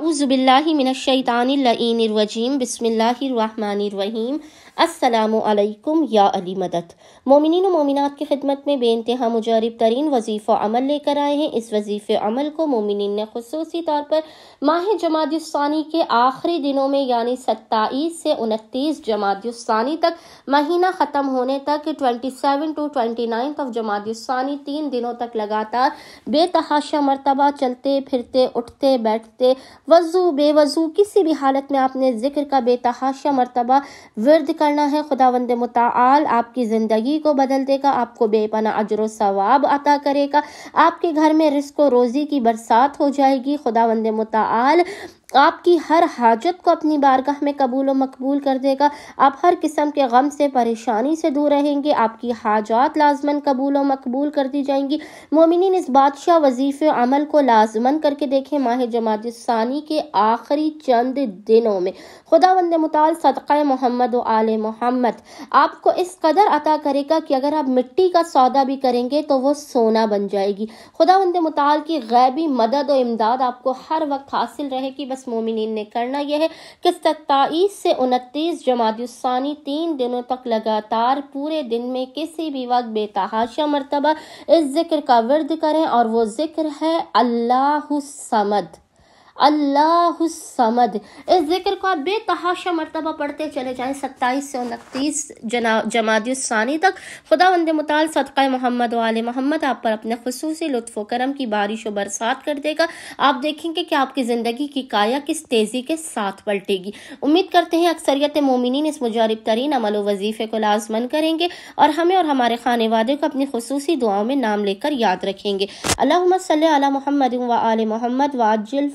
اعوذ باللہ من الشیطان اللعین الرجیم بسم اللہ الرحمن الرحیم السلام علیکم یا علی مدد۔ مومنین و مومنات کی خدمت میں بے انتہا مجرب ترین وظیفہ عمل لے کر آئے ہیں۔ اس وظیفہ عمل کو مومنین نے خصوصی طور پر ماہ جمادی الثانی کے آخری دنوں میں یعنی 27 سے 29 جمادی الثانی تک مہینہ ختم ہونے تک 27 to 29 جمادی الثانی 3 دنوں تک لگاتار بے تحاشا مرتبہ چلتے پھرتے اٹھتے بیٹھتے وضو بے وضو کسی بھی حالت میں آپ نے ذکر کا بے تحاشا مرتبہ ورد کرنا ہے۔ خداوند متعال آپ کی زندگی کو بدل دے گا، آپ کو بے پناہ اجر و ثواب عطا کرے گا، آپ کے گھر میں رزق و روزی کی برسات ہو جائے گی۔ خداوند متعال آپ کی ہر حاجت کو اپنی بارگاہ میں قبول و مقبول کر دے گا، آپ ہر قسم کے غم سے پریشانی سے دور رہیں گے، آپ کی حاجات لازماً قبول و مقبول کر دی جائیں گی۔ مومنین اس بادشاہ وظیفے عمل کو لازماً کر کے دیکھیں۔ ماہ جمادی الثانی کے آخری چند دنوں میں خداوند متعال صدقہ محمد و آل محمد آپ کو اس قدر عطا کرے گا کہ اگر آپ مٹی کا سودا بھی کریں گے تو وہ سونا بن جائے گی۔ خداوند متعال کی غیبی مدد و امداد آپ کو ہر وقت حاصل رہے گی۔ بس مومنین نے کرنا یہ ہے کہ 27 سے 29 جمادی الثانی 3 دنوں تک لگاتار پورے دن میں کسی بھی وقت بے تحاشا مرتبہ اس ذکر کا ورد کریں، اور وہ ذکر ہے اللہ الصمد۔ اللہ الصمد، اس ذکر کو آپ بے تحاشا مرتبہ پڑھتے چلے جائیں 27 سے 29 جمادی الثانی تک۔ خداوند متعال صدقہ محمد و آل محمد آپ پر اپنے خصوصی لطف و کرم کی بارش و برسات کر دے گا۔ آپ دیکھیں گے کہ آپ کی زندگی کی کایا کس تیزی کے ساتھ پلٹے گی۔ امید کرتے ہیں اکثریت مومنین اس مجرب ترین عمل و وظیفے کو لازماً کریں گے اور ہمیں اور ہمارے خانے وادے کو اپنی خصوصی دعاؤں میں نام لے کر یاد رکھیں گے۔ اللہم صلی علی محمد و آل محمد وعجل